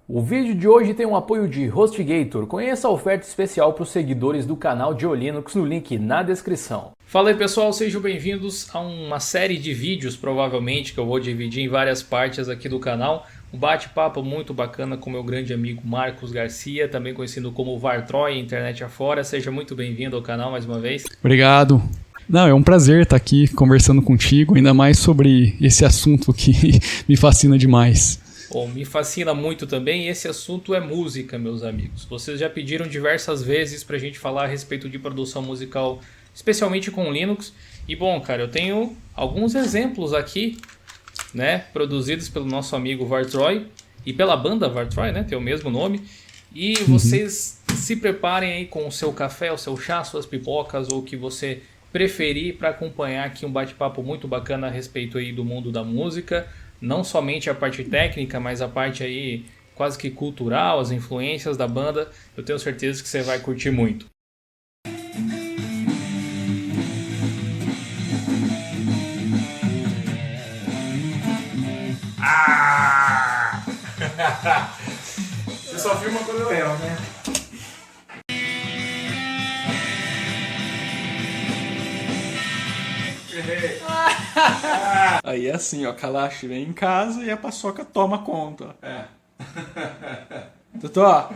O vídeo de hoje tem um apoio de HostGator. Conheça a oferta especial para os seguidores do canal de Linux no link na descrição. Fala aí pessoal, sejam bem-vindos a uma série de vídeos, provavelmente, que eu vou dividir em várias partes aqui do canal. Um bate-papo muito bacana com meu grande amigo Marcos Garcia, também conhecido como Vartroy, internet afora. Seja muito bem-vindo ao canal mais uma vez. Obrigado. Não, é um prazer estar aqui conversando contigo, ainda mais sobre esse assunto que me fascina demais. Bom, me fascina muito também, esse assunto é música, meus amigos. Vocês já pediram diversas vezes pra gente falar a respeito de produção musical, especialmente com Linux. E bom, cara, eu tenho alguns exemplos aqui, né, produzidos pelo nosso amigo Vartroy e pela banda Vartroy, né, tem o mesmo nome. E vocês se preparem aí com o seu café, o seu chá, suas pipocas ou o que você preferir para acompanhar aqui um bate-papo muito bacana a respeito aí do mundo da música. Não somente a parte técnica, mas a parte aí quase que cultural, as influências da banda. Eu tenho certeza que você vai curtir muito. Você só filma quando eu erro, né? Aí é assim, ó, Kalash vem em casa e a paçoca toma conta. É. Totó.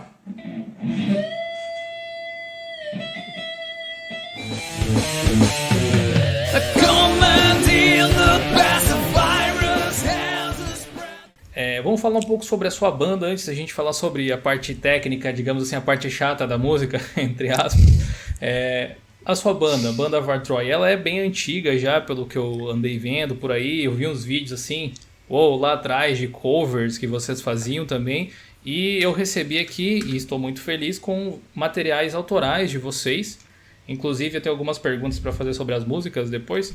Vamos falar um pouco sobre a sua banda antes da gente falar sobre a parte técnica, digamos assim, a parte chata da música, entre aspas. A sua banda, a banda Vartroy, ela é bem antiga já, pelo que eu andei vendo por aí. Eu vi uns vídeos assim, lá atrás, de covers que vocês faziam também. E eu recebi aqui, e estou muito feliz, com materiais autorais de vocês. Inclusive eu tenho algumas perguntas para fazer sobre as músicas depois.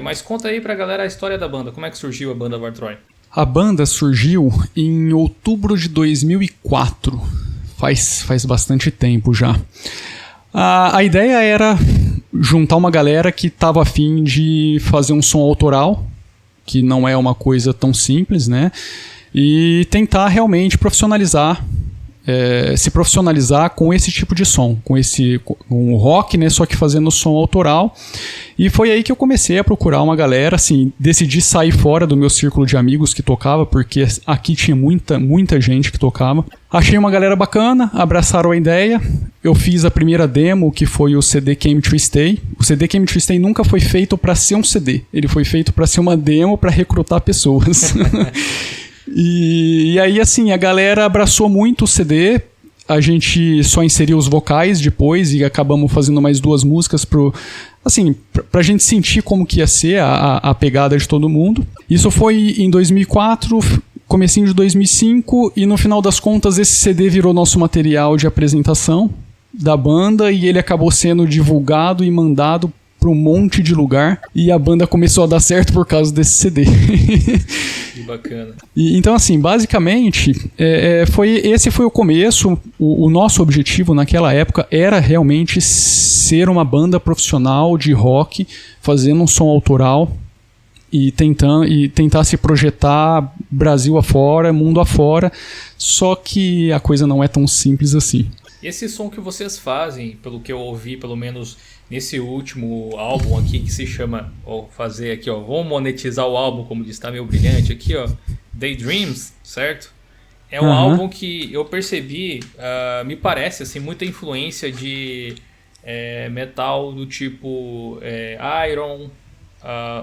Mas conta aí pra galera a história da banda, como é que surgiu a banda Vartroy? A banda surgiu em outubro de 2004, faz bastante tempo já. A ideia era juntar uma galera que estava a fim de fazer um som autoral, que não é uma coisa tão simples, né? E tentar realmente se profissionalizar com esse tipo de som, com o rock, né? Só que fazendo som autoral. E foi aí que eu comecei a procurar uma galera, assim, decidi sair fora do meu círculo de amigos que tocava, porque aqui tinha muita gente que tocava. Achei uma galera bacana, abraçaram a ideia. Eu fiz a primeira demo, que foi o CD Came to Stay. O CD Came to Stay nunca foi feito para ser um CD. Ele foi feito para ser uma demo para recrutar pessoas. E aí, assim, a galera abraçou muito o CD. A gente só inseriu os vocais depois e acabamos fazendo mais 2 músicas pra gente sentir como que ia ser a pegada de todo mundo. Isso foi em 2004, comecinho de 2005, e no final das contas esse CD virou nosso material de apresentação da banda e ele acabou sendo divulgado e mandado para um monte de lugar e a banda começou a dar certo por causa desse CD. Que bacana. Então, assim, basicamente, esse foi o começo. O nosso objetivo naquela época era realmente ser uma banda profissional de rock, fazendo um som autoral e tentar se projetar Brasil afora, mundo afora, só que a coisa não é tão simples assim. Esse som que vocês fazem, pelo que eu ouvi, pelo menos nesse último álbum aqui, que se chama, vamos monetizar o álbum, como diz, tá meio brilhante aqui, ó, Daydreams, certo? É um álbum que eu percebi, me parece, assim, muita influência de metal do tipo Iron,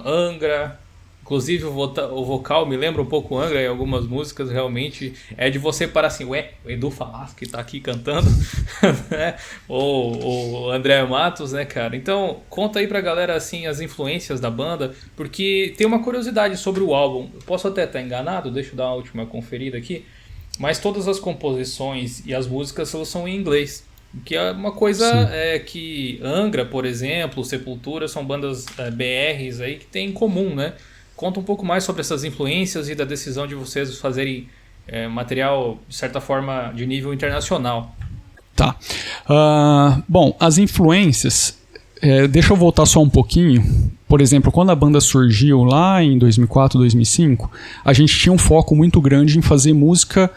Angra. Inclusive o vocal me lembra um pouco Angra em algumas músicas, realmente é de você parar assim, o Edu Falasco que tá aqui cantando, né? Ou o André Matos, né, cara? Então, conta aí pra galera, assim, as influências da banda, porque tem uma curiosidade sobre o álbum. Eu posso até estar enganado, deixa eu dar uma última conferida aqui, mas todas as composições e as músicas elas são em inglês. Que é uma coisa que Angra, por exemplo, Sepultura, são bandas BRs aí que tem em comum, né? Conta um pouco mais sobre essas influências e da decisão de vocês fazerem material, de certa forma, de nível internacional. Tá. Bom, as influências... deixa eu voltar só um pouquinho. Por exemplo, quando a banda surgiu lá em 2004, 2005, a gente tinha um foco muito grande em fazer música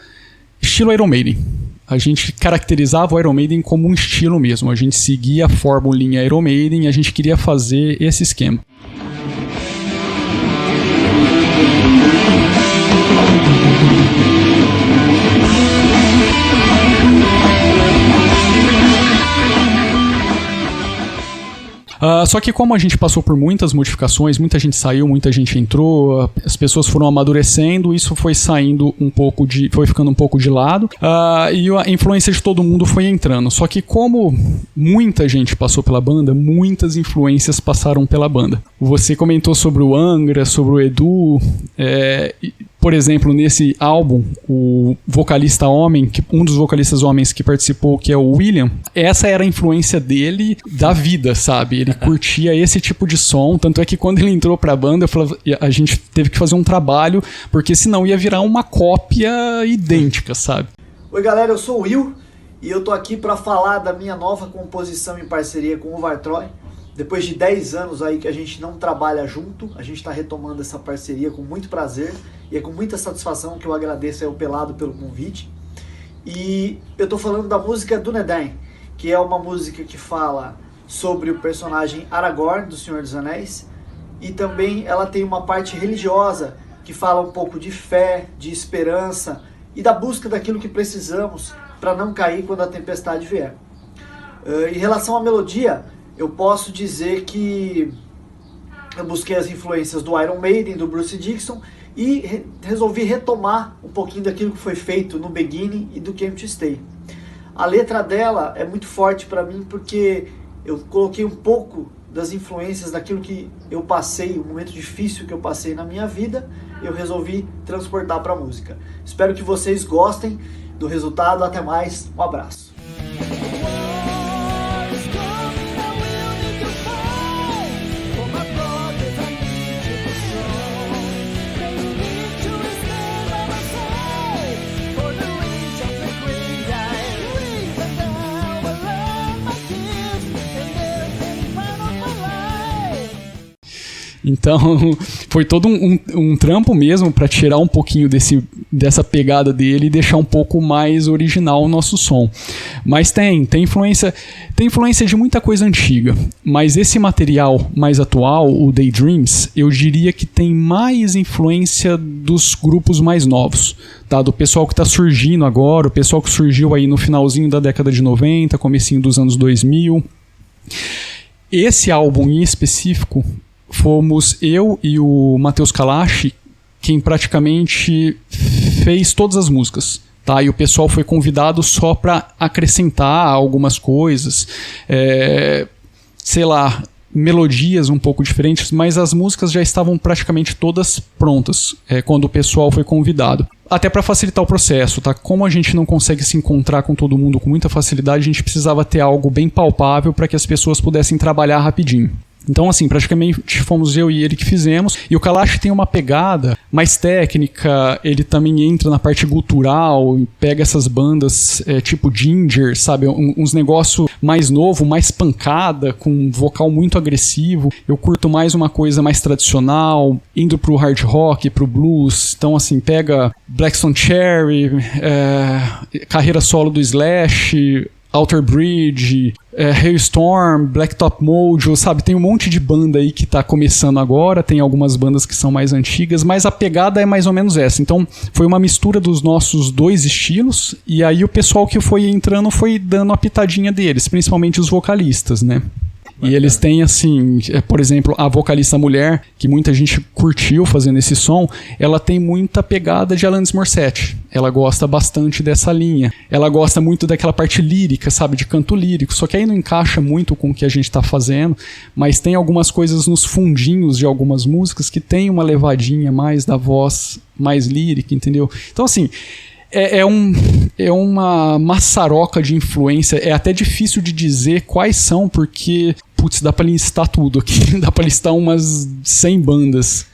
Estilo Iron Maiden. A gente caracterizava o Iron Maiden como um estilo mesmo. A gente seguia a formulinha Iron Maiden e a gente queria fazer esse esquema. Só que como a gente passou por muitas modificações, muita gente saiu, muita gente entrou, as pessoas foram amadurecendo, isso foi saindo foi ficando um pouco de lado, e a influência de todo mundo foi entrando. Só que como muita gente passou pela banda, muitas influências passaram pela banda. Você comentou sobre o Angra, sobre o Edu, por exemplo, nesse álbum, o vocalista homem, um dos vocalistas homens que participou, que é o William, essa era a influência dele da vida, sabe? Ele curtia esse tipo de som, tanto é que quando ele entrou pra banda, a gente teve que fazer um trabalho, porque senão ia virar uma cópia idêntica, sabe? Oi galera, eu sou o Will, e eu tô aqui pra falar da minha nova composição em parceria com o Vartroy. Depois de 10 anos aí que a gente não trabalha junto, a gente está retomando essa parceria com muito prazer e é com muita satisfação que eu agradeço ao Pelado pelo convite. E eu estou falando da música Dúnedain, que é uma música que fala sobre o personagem Aragorn, do Senhor dos Anéis, e também ela tem uma parte religiosa que fala um pouco de fé, de esperança e da busca daquilo que precisamos para não cair quando a tempestade vier. Em relação à melodia, eu posso dizer que eu busquei as influências do Iron Maiden, do Bruce Dickinson, e resolvi retomar um pouquinho daquilo que foi feito no Beginning e do Came to Stay. A letra dela é muito forte para mim porque eu coloquei um pouco das influências daquilo que eu passei, um momento difícil que eu passei na minha vida, eu resolvi transportar para a música. Espero que vocês gostem do resultado. Até mais, um abraço. Então, foi todo um trampo mesmo para tirar um pouquinho dessa pegada dele e deixar um pouco mais original o nosso som. Mas tem influência de muita coisa antiga. Mas esse material mais atual, o Daydreams, eu diria que tem mais influência dos grupos mais novos, tá? Do pessoal que está surgindo agora, o pessoal que surgiu aí no finalzinho da década de 90, comecinho dos anos 2000. Esse álbum em específico, fomos eu e o Matheus Kalash quem praticamente fez todas as músicas, tá? E o pessoal foi convidado só para acrescentar algumas coisas, sei lá, melodias um pouco diferentes, mas as músicas já estavam praticamente todas prontas quando o pessoal foi convidado. Até para facilitar o processo, tá? Como a gente não consegue se encontrar com todo mundo com muita facilidade, a gente precisava ter algo bem palpável para que as pessoas pudessem trabalhar rapidinho. Então, assim, praticamente fomos eu e ele que fizemos. E o Kalash tem uma pegada mais técnica, ele também entra na parte gutural, pega essas bandas tipo Ginger, sabe? Uns negócios mais novo, mais pancada, com um vocal muito agressivo. Eu curto mais uma coisa mais tradicional, indo pro hard rock, pro blues. Então, assim, pega Blackstone Cherry, carreira solo do Slash, Alter Bridge, Hailstorm, Blacktop Mojo, sabe? Tem um monte de banda aí que tá começando agora, tem algumas bandas que são mais antigas, mas a pegada é mais ou menos essa. Então, foi uma mistura dos nossos dois estilos, e aí o pessoal que foi entrando foi dando a pitadinha deles, principalmente os vocalistas, né? E eles têm, assim, por exemplo, a vocalista mulher, que muita gente curtiu fazendo esse som, ela tem muita pegada de Alanis Morissette. Ela gosta bastante dessa linha. Ela gosta muito daquela parte lírica, sabe, de canto lírico. Só que aí não encaixa muito com o que a gente tá fazendo, mas tem algumas coisas nos fundinhos de algumas músicas que tem uma levadinha mais da voz mais lírica, entendeu? Então, assim, é uma maçaroca de influência. É até difícil de dizer quais são, porque, putz, dá pra listar tudo aqui. Dá pra listar umas 100 bandas.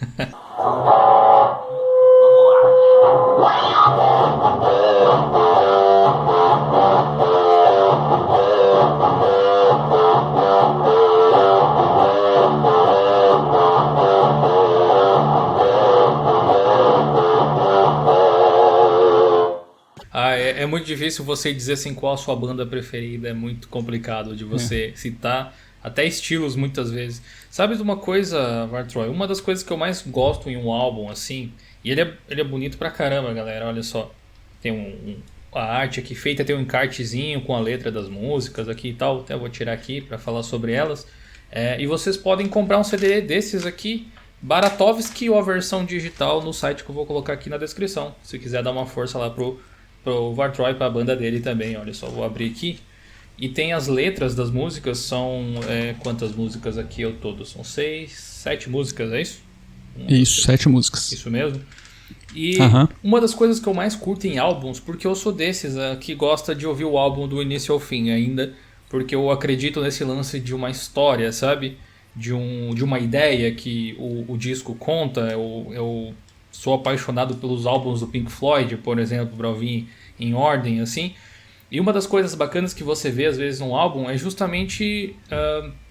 é muito difícil você dizer assim qual a sua banda preferida, é muito complicado de você citar, até estilos muitas vezes. Sabe de uma coisa, Vartroy? Uma das coisas que eu mais gosto em um álbum, assim, e ele é bonito pra caramba, galera, olha só. Tem a arte aqui feita, tem um encartezinho com a letra das músicas aqui e tal, até vou tirar aqui pra falar sobre elas. E vocês podem comprar um CD desses aqui, Baratovski, ou a versão digital no site que eu vou colocar aqui na descrição. Se quiser dar uma força lá pro Vartroy, pra banda dele também. Olha só, vou abrir aqui. E tem as letras das músicas, são... quantas músicas aqui ao todo? São 7 músicas, é isso? Isso, 7 músicas. Isso mesmo. E uma das coisas que eu mais curto em álbuns, porque eu sou desses que gosta de ouvir o álbum do início ao fim ainda, porque eu acredito nesse lance de uma história, sabe? De uma ideia que o disco conta. Eu sou apaixonado pelos álbuns do Pink Floyd, por exemplo, para ouvir em ordem, assim. E uma das coisas bacanas que você vê às vezes num álbum é justamente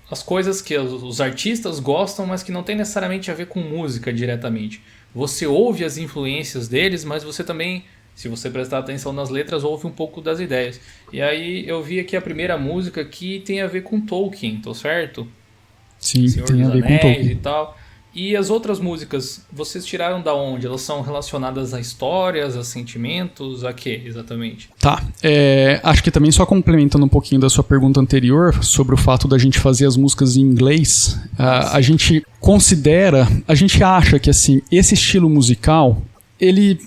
as coisas que os artistas gostam, mas que não tem necessariamente a ver com música diretamente. Você ouve as influências deles, mas você também, se você prestar atenção nas letras, ouve um pouco das ideias. E aí eu vi aqui a primeira música que tem a ver com Tolkien, tô certo? Sim, Senhor tem a dos ver com Anéis Tolkien. e tal. E as outras músicas, vocês tiraram da onde? Elas são relacionadas a histórias, a sentimentos, a quê exatamente? Tá, acho que também só complementando um pouquinho da sua pergunta anterior sobre o fato da gente fazer as músicas em inglês, a gente acha que assim, esse estilo musical, ele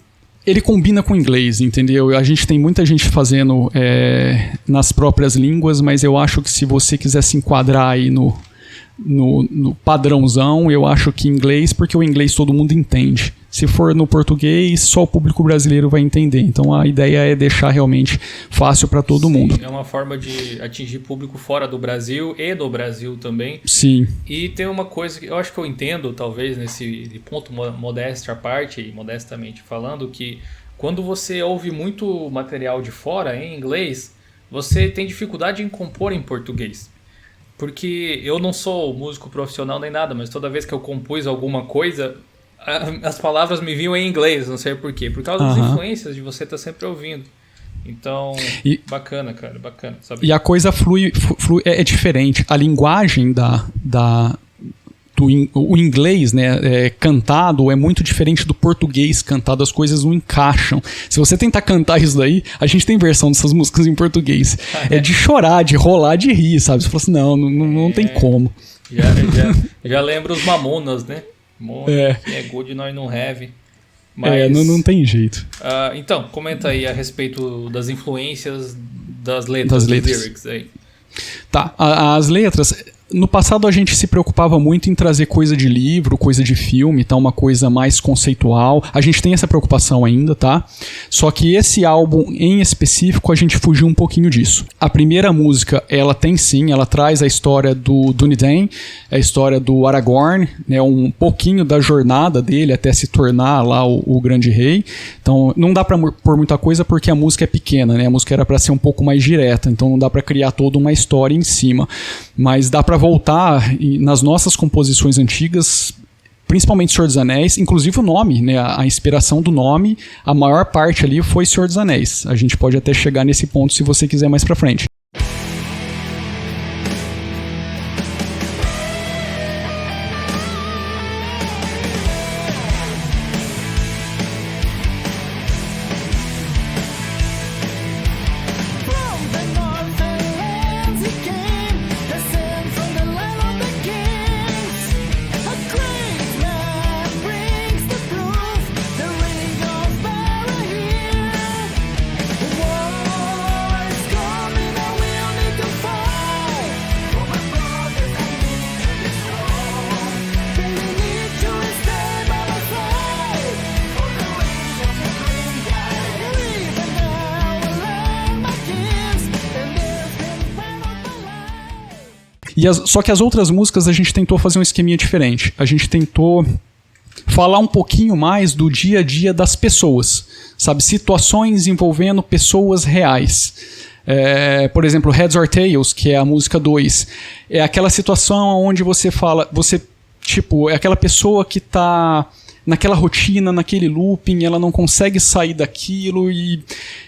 combina com o inglês, entendeu? A gente tem muita gente fazendo nas próprias línguas, mas eu acho que se você quiser se enquadrar aí no padrãozão, eu acho que inglês, porque o inglês todo mundo entende. Se for no português, só o público brasileiro vai entender. Então a ideia é deixar realmente fácil para todo mundo. É uma forma de atingir público fora do Brasil e do Brasil também. Sim. E tem uma coisa que eu acho que eu entendo, talvez, nesse ponto modéstia à parte, e modestamente falando, que quando você ouve muito material de fora em inglês, você tem dificuldade em compor em português. Porque eu não sou músico profissional nem nada, mas toda vez que eu compus alguma coisa, as palavras me vinham em inglês, não sei porquê. Por causa das influências de você estar sempre ouvindo. Então, bacana, cara, bacana. Sabe? E a coisa flui é diferente. A linguagem o inglês, né, cantado é muito diferente do português cantado, as coisas não encaixam. Se você tentar cantar isso daí, a gente tem versão dessas músicas em português. É de chorar, de rolar, de rir, sabe? Você fala assim, não tem como. Já lembro os Mamonas, né? Que é good, nós não have. Mas, não tem jeito. Então, comenta aí a respeito das influências das letras. Dos lyrics aí. Tá, as letras... No passado a gente se preocupava muito em trazer coisa de livro, coisa de filme, tá? Uma coisa mais conceitual. A gente tem essa preocupação ainda, tá? Só que esse álbum em específico a gente fugiu um pouquinho disso. A primeira música, ela traz a história do Dúnedain, a história do Aragorn, né? Um pouquinho da jornada dele até se tornar lá o grande rei. Então não dá pra pôr muita coisa porque a música é pequena, né? A música era pra ser um pouco mais direta, então não dá pra criar toda uma história em cima. Mas dá pra voltar nas nossas composições antigas, principalmente Senhor dos Anéis, inclusive o nome, né, a inspiração do nome, a maior parte ali foi Senhor dos Anéis. A gente pode até chegar nesse ponto se você quiser mais pra frente. Só que as outras músicas a gente tentou fazer um esqueminha diferente. A gente tentou falar um pouquinho mais do dia a dia das pessoas, sabe? Situações envolvendo pessoas reais. Por exemplo, Heads or Tails, que é a música 2, é aquela situação onde você fala, é aquela pessoa que está naquela rotina, naquele looping, ela não consegue sair daquilo e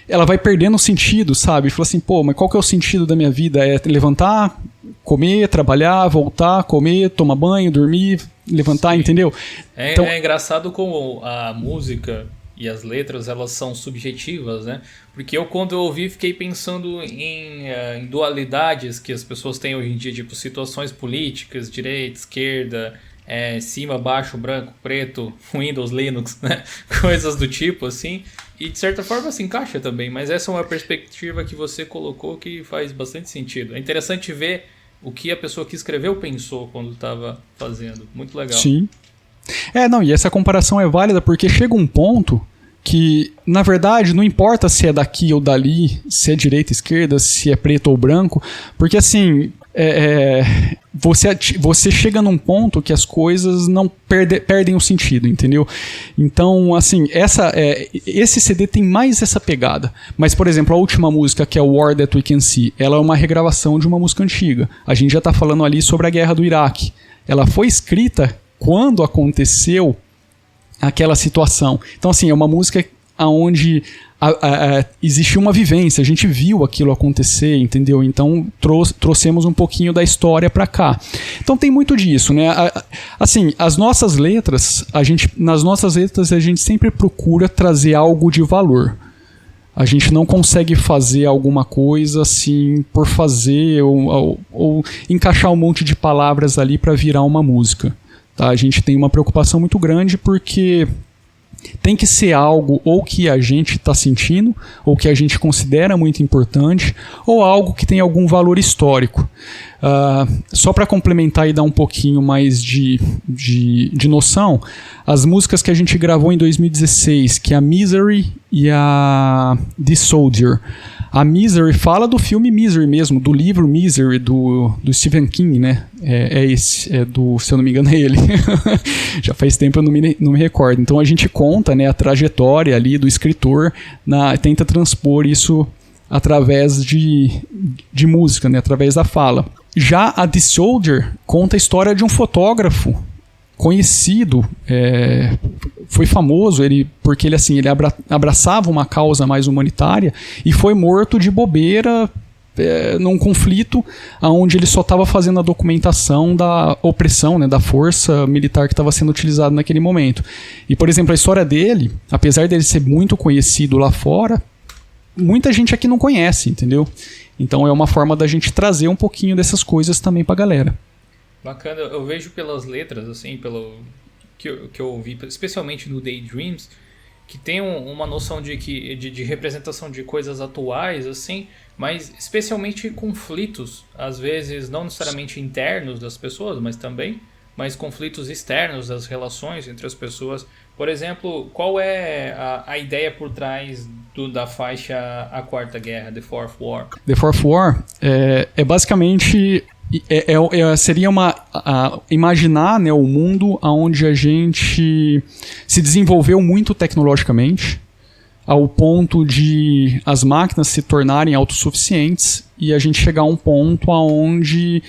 ela vai perdendo o sentido, sabe? Fala assim, pô, mas qual que é o sentido da minha vida? É levantar, comer, trabalhar, voltar, comer, tomar banho, dormir, levantar, Sim. entendeu? Então, é engraçado como a música e as letras, elas são subjetivas, né? Porque eu, quando eu ouvi, fiquei pensando em dualidades que as pessoas têm hoje em dia, tipo situações políticas, direita, esquerda, cima, baixo, branco, preto, Windows, Linux, né? Coisas do tipo, assim. E de certa forma se encaixa também, mas essa é uma perspectiva que você colocou que faz bastante sentido. É interessante ver o que a pessoa que escreveu pensou quando estava fazendo. Muito legal. Sim. Não, e essa comparação é válida porque chega um ponto que, na verdade, não importa se é daqui ou dali, se é direita, esquerda, se é preto ou branco, porque assim, você chega num ponto que as coisas não perdem o sentido, entendeu? Então, assim, esse CD tem mais essa pegada. Mas, por exemplo, a última música, que é War That We Can See, ela é uma regravação de uma música antiga. A gente já está falando ali sobre a guerra do Iraque. Ela foi escrita quando aconteceu aquela situação. Então, assim, é uma música onde existiu uma vivência, a gente viu aquilo acontecer, entendeu? Então, trouxemos um pouquinho da história para cá. Então, tem muito disso, né? Assim, as nossas letras, nas nossas letras, a gente sempre procura trazer algo de valor. A gente não consegue fazer alguma coisa assim por fazer ou encaixar um monte de palavras ali para virar uma música. Tá? A gente tem uma preocupação muito grande porque tem que ser algo ou que a gente está sentindo, ou que a gente considera muito importante, ou algo que tem algum valor histórico. Só para complementar e dar um pouquinho mais de noção, as músicas que a gente gravou em 2016, que é a Misery e a The Soldier. A Misery fala do filme Misery mesmo, do livro Misery, do Stephen King, né? Se eu não me engano, é ele. Já faz tempo eu não me recordo. Então a gente conta, né, a trajetória ali do escritor, tenta transpor isso através de música, né, através da fala. Já a The Soldier conta a história de um fotógrafo conhecido, foi famoso porque ele abraçava uma causa mais humanitária e foi morto de bobeira num conflito onde ele só estava fazendo a documentação da opressão, né, da força militar que estava sendo utilizada naquele momento. E, por exemplo, a história dele, apesar dele ser muito conhecido lá fora, muita gente aqui não conhece, entendeu? Então é uma forma da gente trazer um pouquinho dessas coisas também pra galera. Bacana, eu vejo pelas letras, assim, pelo que eu ouvi, especialmente no Daydreams, que tem uma noção de representação de coisas atuais, assim, mas especialmente conflitos, às vezes não necessariamente internos das pessoas, mas conflitos externos das relações entre as pessoas. Por exemplo, qual é a ideia por trás da faixa A Quarta Guerra, The Fourth War? The Fourth War é basicamente... seria imaginar, né, o mundo onde a gente se desenvolveu muito tecnologicamente ao ponto de as máquinas se tornarem autossuficientes e a gente chegar a um ponto onde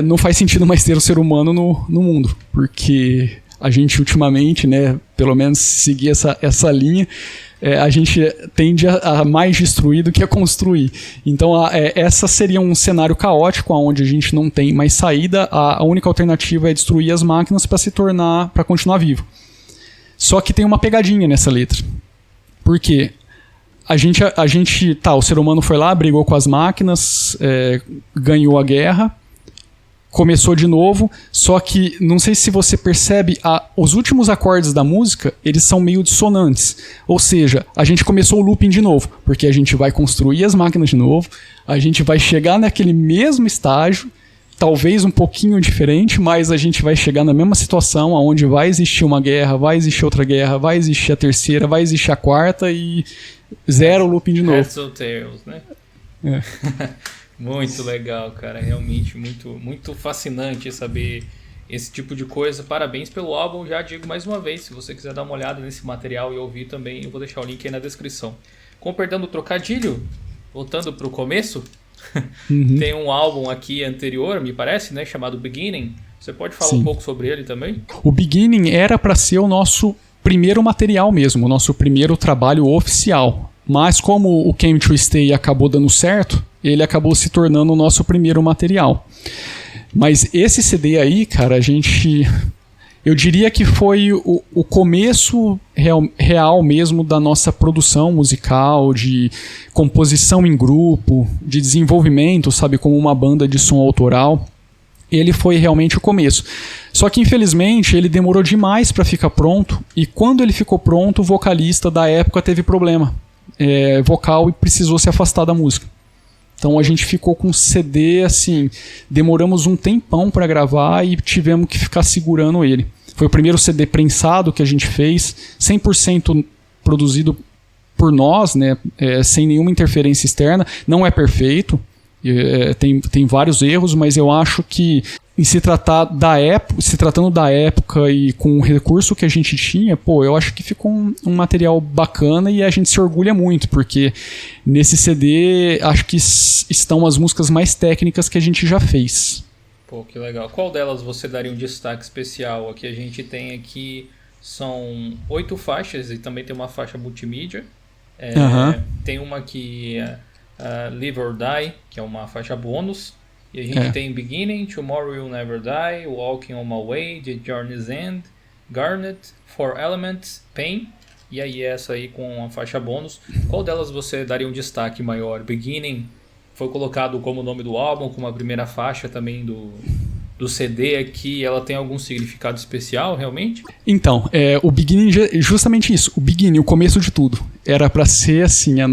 não faz sentido mais ter o ser humano no mundo, porque a gente ultimamente, né, pelo menos seguir essa linha, a gente tende a mais destruir do que a construir. Então, essa seria um cenário caótico, onde a gente não tem mais saída. A única alternativa é destruir as máquinas para continuar vivo. Só que tem uma pegadinha nessa letra. Por quê? O ser humano foi lá, brigou com as máquinas, ganhou a guerra, começou de novo, só que não sei se você percebe, os últimos acordes da música, eles são meio dissonantes. Ou seja, a gente começou o looping de novo, porque a gente vai construir as máquinas de novo, a gente vai chegar naquele mesmo estágio, talvez um pouquinho diferente, mas a gente vai chegar na mesma situação, onde vai existir uma guerra, vai existir outra guerra, vai existir a terceira, vai existir a quarta e zero looping de novo. Heads or Tails, né? Muito legal, cara. Realmente muito, muito fascinante saber esse tipo de coisa. Parabéns pelo álbum. Já digo mais uma vez, se você quiser dar uma olhada nesse material e ouvir também, eu vou deixar o link aí na descrição. Com perdão do trocadilho, voltando pro começo, tem um álbum aqui anterior, me parece, né, chamado Beginning. Você pode falar Sim. um pouco sobre ele também? O Beginning era para ser o nosso primeiro material mesmo, o nosso primeiro trabalho oficial. Mas como o Came to Stay acabou dando certo, ele acabou se tornando o nosso primeiro material. Mas esse CD aí, cara, eu diria que foi o começo real mesmo da nossa produção musical, de composição em grupo, de desenvolvimento, sabe, como uma banda de som autoral. Ele foi realmente o começo. Só que, infelizmente, ele demorou demais para ficar pronto, e quando ele ficou pronto, o vocalista da época teve problema vocal e precisou se afastar da música. Então a gente ficou com CD, assim, demoramos um tempão para gravar e tivemos que ficar segurando ele. Foi o primeiro CD prensado que a gente fez, 100% produzido por nós, né, sem nenhuma interferência externa. Não é perfeito, tem vários erros, mas eu acho que se tratando da época e com o recurso que a gente tinha, eu acho que ficou um material bacana e a gente se orgulha muito, porque nesse CD acho que estão as músicas mais técnicas que a gente já fez. Pô, que legal. Qual delas você daria um destaque especial? Aqui a gente tem são 8 faixas e também tem uma faixa multimídia. Tem uma que Live or Die, que é uma faixa bônus. E a gente tem Beginning, Tomorrow Will Never Die, Walking on My Way, The Journey's End, Garnet, Four Elements, Pain. E aí essa aí com a faixa bônus. Qual delas você daria um destaque maior? Beginning foi colocado como nome do álbum, como a primeira faixa também do CD aqui. Ela tem algum significado especial, realmente? Então, o Beginning, justamente isso. O Beginning, o começo de tudo. Era para ser, assim, o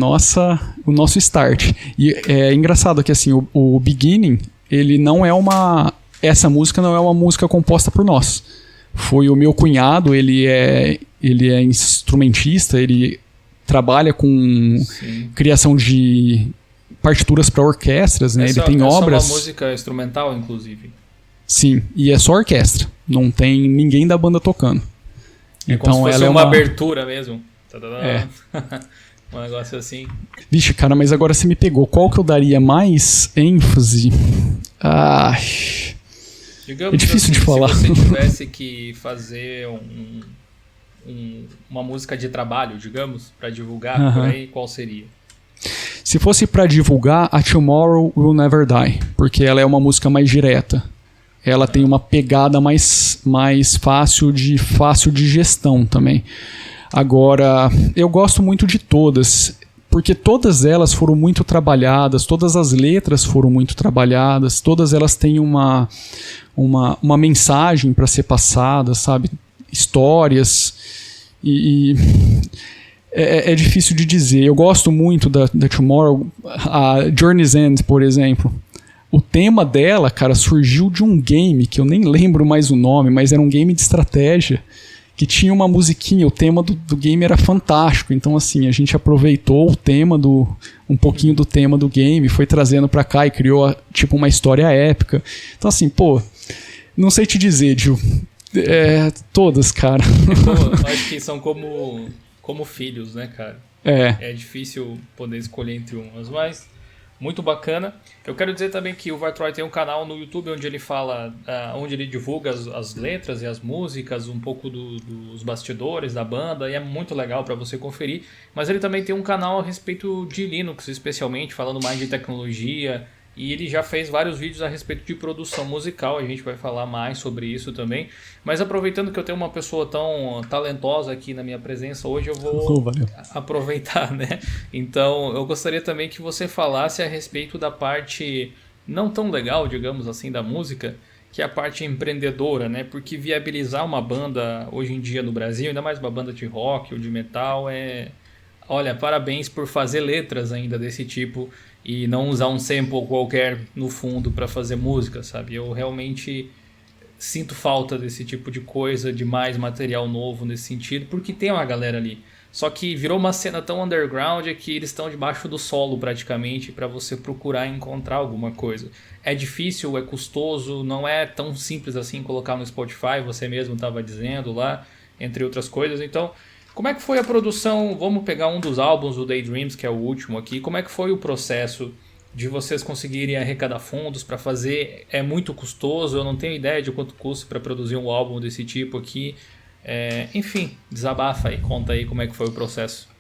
nosso start. E é engraçado que, assim, o Beginning, ele não é essa música não é uma música composta por nós. Foi o meu cunhado, ele é instrumentista, ele trabalha com criação de partituras para orquestras, né? Ele tem obras... É uma música instrumental, inclusive. Sim, e é só orquestra. Não tem ninguém da banda tocando. Então como se fosse uma abertura mesmo. Um negócio assim. Vixe, cara, mas agora você me pegou. Qual que eu daria mais ênfase? Digamos é difícil assim, de falar. Se você tivesse que fazer uma música de trabalho, digamos, para divulgar por aí, qual seria? Se fosse para divulgar, a Tomorrow Will Never Die, porque ela é uma música mais direta. Ela tem uma pegada mais fácil de gestão também. Agora, eu gosto muito de todas, porque todas elas foram muito trabalhadas, todas as letras foram muito trabalhadas, todas elas têm uma mensagem para ser passada, sabe? Histórias, e é difícil de dizer. Eu gosto muito da Tomorrow, a Journey's End, por exemplo. O tema dela, cara, surgiu de um game, que eu nem lembro mais o nome, mas era um game de estratégia, que tinha uma musiquinha, o tema do game era fantástico. Então, assim, a gente aproveitou o tema um pouquinho do tema do game, foi trazendo pra cá e criou, tipo, uma história épica. Então, assim, não sei te dizer, Gil. Todas, cara. Eu acho que são como filhos, né, cara? É difícil poder escolher entre umas, mas muito bacana. Eu quero dizer também que o Vartroy tem um canal no YouTube onde ele fala, onde ele divulga as letras e as músicas, um pouco dos bastidores da banda, e é muito legal para você conferir. Mas ele também tem um canal a respeito de Linux, especialmente, falando mais de tecnologia, e ele já fez vários vídeos a respeito de produção musical, a gente vai falar mais sobre isso também. Mas aproveitando que eu tenho uma pessoa tão talentosa aqui na minha presença hoje, eu vou aproveitar, né? Então, eu gostaria também que você falasse a respeito da parte não tão legal, digamos assim, da música, que é a parte empreendedora, né? Porque viabilizar uma banda hoje em dia no Brasil, ainda mais uma banda de rock ou de metal, Olha, parabéns por fazer letras ainda desse tipo e não usar um sample qualquer no fundo para fazer música, sabe? Eu realmente sinto falta desse tipo de coisa, de mais material novo nesse sentido, porque tem uma galera ali. Só que virou uma cena tão underground que eles estão debaixo do solo praticamente para você procurar encontrar alguma coisa. É difícil, é custoso, não é tão simples assim colocar no Spotify, você mesmo estava dizendo lá, entre outras coisas. Então, como é que foi a produção? Vamos pegar um dos álbuns, o Daydreams, que é o último aqui. Como é que foi o processo de vocês conseguirem arrecadar fundos para fazer é muito custoso, eu não tenho ideia de quanto custa para produzir um álbum desse tipo aqui. Enfim, desabafa aí, conta aí como é que foi o processo.